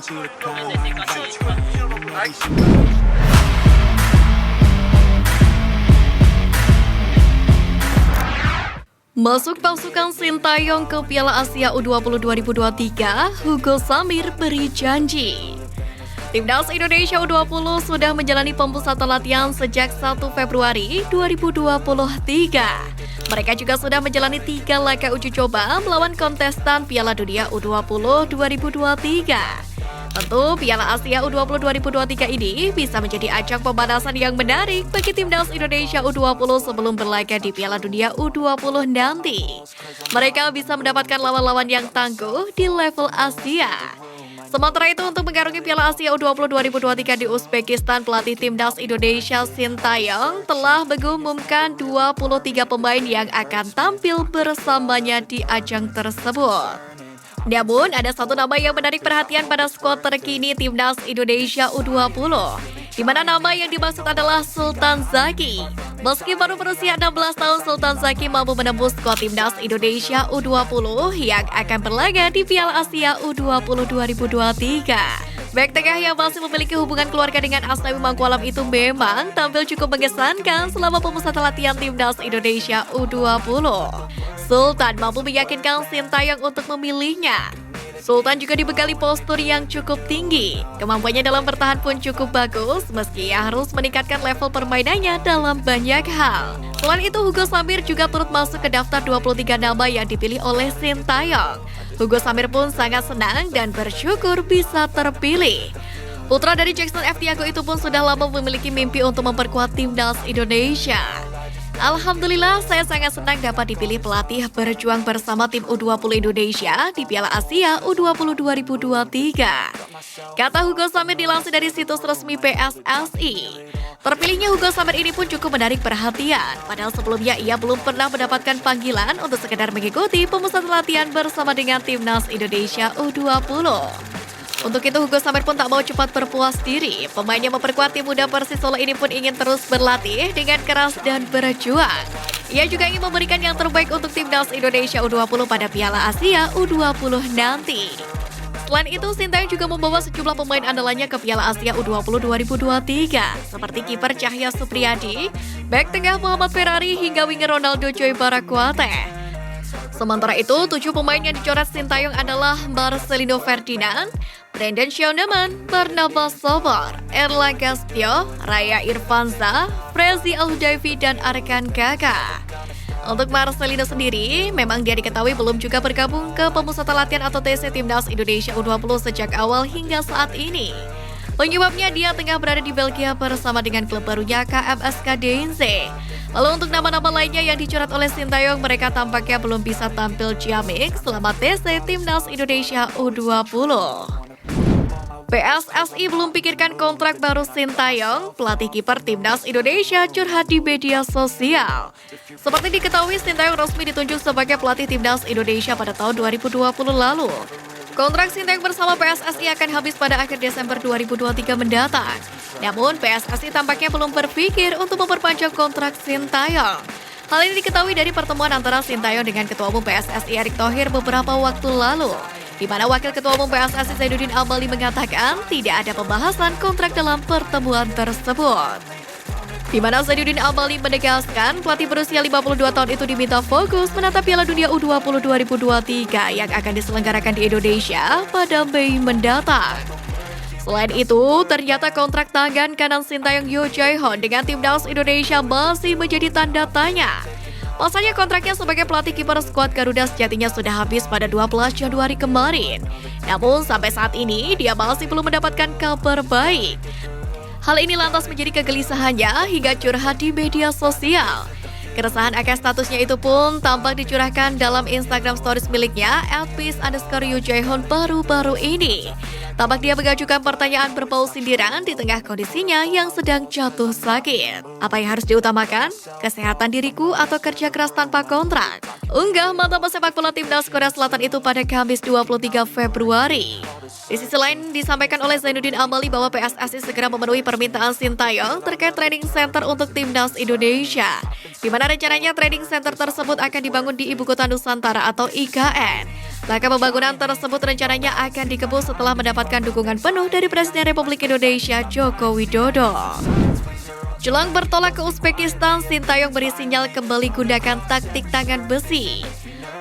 Masuk pasukan Sintayong ke Piala Asia U20 2023, Hugo Samir beri janji. Timnas Indonesia U20 sudah menjalani pemusatan latihan sejak 1 Februari 2023. Mereka juga sudah menjalani 3 laga uji coba melawan kontestan Piala Dunia U20 2023. Tentu Piala Asia U20 2023 ini bisa menjadi ajang pemanasan yang menarik bagi Timnas Indonesia U20 sebelum berlaga di Piala Dunia U20 nanti. Mereka bisa mendapatkan lawan-lawan yang tangguh di level Asia. Sementara itu, untuk mengarungi Piala Asia U20 2023 di Uzbekistan, pelatih Timnas Indonesia Sintayong telah mengumumkan 23 pemain yang akan tampil bersamanya di ajang tersebut. Namun, ada satu nama yang menarik perhatian pada skuad terkini Timnas Indonesia U20, di mana nama yang dimaksud adalah Sultan Zaki. Meski baru berusia 16 tahun, Sultan Zaki mampu menembus skuad Timnas Indonesia U20 yang akan berlaga di Piala Asia U20 2023. Bek tengah yang masih memiliki hubungan keluarga dengan Asnawi Mangkualam itu memang tampil cukup mengesankan selama pemusatan latihan Timnas Indonesia U20. Sultan mampu meyakinkan Sintayong untuk memilihnya. Sultan juga dibekali postur yang cukup tinggi. Kemampuannya dalam bertahan pun cukup bagus, meski ia harus meningkatkan level permainannya dalam banyak hal. Selain itu, Hugo Samir juga turut masuk ke daftar 23 nama yang dipilih oleh Sintayong. Hugo Samir pun sangat senang dan bersyukur bisa terpilih. Putra dari Jackson F. Tiago itu pun sudah lama memiliki mimpi untuk memperkuat Timnas Indonesia. Alhamdulillah, saya sangat senang dapat dipilih pelatih berjuang bersama tim U20 Indonesia di Piala Asia U20 2023. Kata Hugo Samir dilansir dari situs resmi PSSI. Terpilihnya Hugo Samir ini pun cukup menarik perhatian, padahal sebelumnya ia belum pernah mendapatkan panggilan untuk sekedar mengikuti pemusatan latihan bersama dengan Timnas Indonesia U20. Untuk itu, Hugo Samir pun tak mau cepat berpuas diri. Pemain yang memperkuat tim muda Persis Solo ini pun ingin terus berlatih dengan keras dan berjuang. Ia juga ingin memberikan yang terbaik untuk Timnas Indonesia U20 pada Piala Asia U20 nanti. Selain itu, Sintayong juga membawa sejumlah pemain andalannya ke Piala Asia U20 2023, seperti kiper Cahya Supriyadi, bek tengah Muhammad Ferrari, hingga winger Ronaldo Joy Barakuate. Sementara itu, 7 pemain yang dicoret Sintayong adalah Marcelino Ferdinand, Brandon Shauneman, Barnabas Sobor, Erlangga Setio, Raya Irfanza, Frezi Al-Hudaifi, dan Arkan Kaka. Untuk Marcelino sendiri, memang dia diketahui belum juga bergabung ke pemusatan latihan atau TC Timnas Indonesia U20 sejak awal hingga saat ini. Penyebabnya dia tengah berada di Belgia bersama dengan klub barunya KMSK Deinze. Lalu untuk nama-nama lainnya yang dicoret oleh Sintayong, mereka tampaknya belum bisa tampil ciamik selama TC Timnas Indonesia U20. PSSI belum pikirkan kontrak baru Sintayong, pelatih kiper Timnas Indonesia curhat di media sosial. Seperti diketahui, Sintayong resmi ditunjuk sebagai pelatih Timnas Indonesia pada tahun 2020 lalu. Kontrak Sintayong bersama PSSI akan habis pada akhir Desember 2023 mendatang. Namun, PSSI tampaknya belum berpikir untuk memperpanjang kontrak Sintayong. Hal ini diketahui dari pertemuan antara Sintayong dengan Ketua Umum PSSI Erick Thohir beberapa waktu lalu, di mana Wakil Ketua Umum PSSI Zainuddin Amali mengatakan tidak ada pembahasan kontrak dalam pertemuan tersebut. Di mana Zainuddin Amali menegaskan pelatih berusia 52 tahun itu diminta fokus menatap Piala Dunia U20 2023 yang akan diselenggarakan di Indonesia pada Mei mendatang. Selain itu, ternyata kontrak tangan kanan Sintayong Yoo Jae-hon dengan Timnas Indonesia masih menjadi tanda tanya. Pasalnya kontraknya sebagai pelatih kiper skuad Garuda sejatinya sudah habis pada 12 Januari kemarin. Namun sampai saat ini dia masih belum mendapatkan kabar baik. Hal ini lantas menjadi kegelisahannya hingga curhat di media sosial. Keresahan akan statusnya itu pun tampak dicurahkan dalam Instagram stories miliknya @peace_Yoo-jae-hon baru-baru ini. Tampak dia mengajukan pertanyaan berbau sindiran di tengah kondisinya yang sedang jatuh sakit. Apa yang harus diutamakan? Kesehatan diriku atau kerja keras tanpa kontrak? Unggah mantan pesepak bola Timnas Korea Selatan itu pada Kamis 23 Februari. Di sisi lain, disampaikan oleh Zainuddin Amali bahwa PSSI segera memenuhi permintaan Sintayong terkait training center untuk Timnas Indonesia, di mana rencananya training center tersebut akan dibangun di Ibu Kota Nusantara atau IKN. Langkah pembangunan tersebut rencananya akan dikebut setelah mendapatkan dukungan penuh dari Presiden Republik Indonesia Joko Widodo. Jelang bertolak ke Uzbekistan, Sintayong beri sinyal kembali gunakan taktik tangan besi.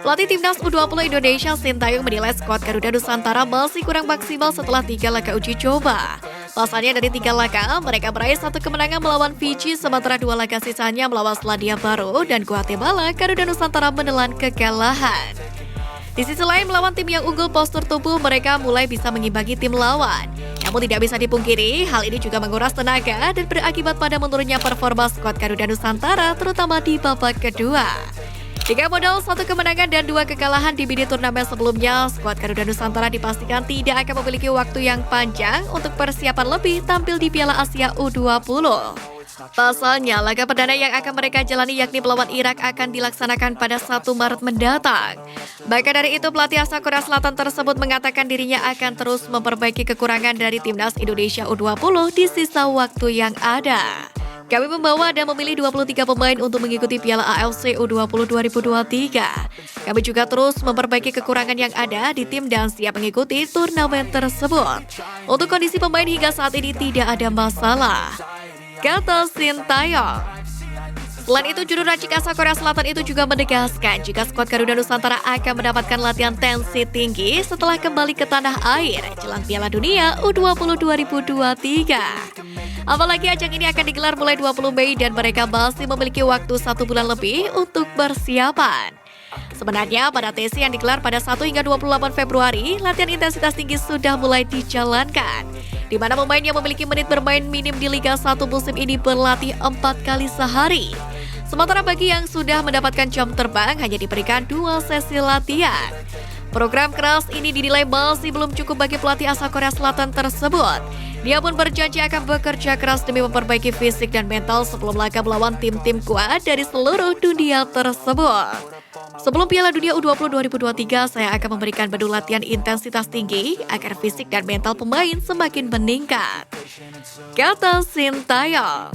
Pelatih Timnas U20 Indonesia Sintayong menilai skuad Garuda Nusantara masih kurang maksimal setelah 3 laga uji coba. Pasalnya dari 3 laga, mereka meraih 1 kemenangan melawan Fiji, sementara 2 laga sisanya melawan Selandia Baru dan Guatemala. Garuda Nusantara menelan kekalahan. Di sisi lain, melawan tim yang unggul postur tubuh, mereka mulai bisa mengimbangi tim lawan. Namun tidak bisa dipungkiri, hal ini juga menguras tenaga dan berakibat pada menurunnya performa skuad Garuda Nusantara, terutama di babak kedua. Dengan modal 1 kemenangan dan 2 kekalahan di mini turnamen sebelumnya, skuad Garuda Nusantara dipastikan tidak akan memiliki waktu yang panjang untuk persiapan lebih tampil di Piala Asia U20. Pasalnya, laga perdana yang akan mereka jalani yakni melawan Irak akan dilaksanakan pada 1 Maret mendatang. Bahkan dari itu, pelatih asal Korea Selatan tersebut mengatakan dirinya akan terus memperbaiki kekurangan dari Timnas Indonesia U20 di sisa waktu yang ada. Kami membawa dan memilih 23 pemain untuk mengikuti Piala AFC U20 2023. Kami juga terus memperbaiki kekurangan yang ada di tim dan siap mengikuti turnamen tersebut. Untuk kondisi pemain hingga saat ini tidak ada masalah, kata Sintayong. Selain itu, juru racik asal Korea Selatan itu juga menegaskan jika skuad Garuda Nusantara akan mendapatkan latihan tensi tinggi setelah kembali ke tanah air jelang Piala Dunia U20 2023. Apalagi ajang ini akan digelar mulai 20 Mei dan mereka masih memiliki waktu 1 bulan lebih untuk persiapan. Sebenarnya pada TC yang digelar pada 1 hingga 28 Februari, latihan intensitas tinggi sudah mulai dijalankan, di mana pemain yang memiliki menit bermain minim di Liga 1 musim ini berlatih 4 kali sehari. Sementara bagi yang sudah mendapatkan jam terbang hanya diberikan 2 sesi latihan. Program keras ini dinilai masih belum cukup bagi pelatih asal Korea Selatan tersebut. Dia pun berjanji akan bekerja keras demi memperbaiki fisik dan mental sebelum laga melawan tim-tim kuat dari seluruh dunia tersebut. Sebelum Piala Dunia U20 2023, saya akan memberikan menu latihan intensitas tinggi agar fisik dan mental pemain semakin meningkat, kata Sintayong.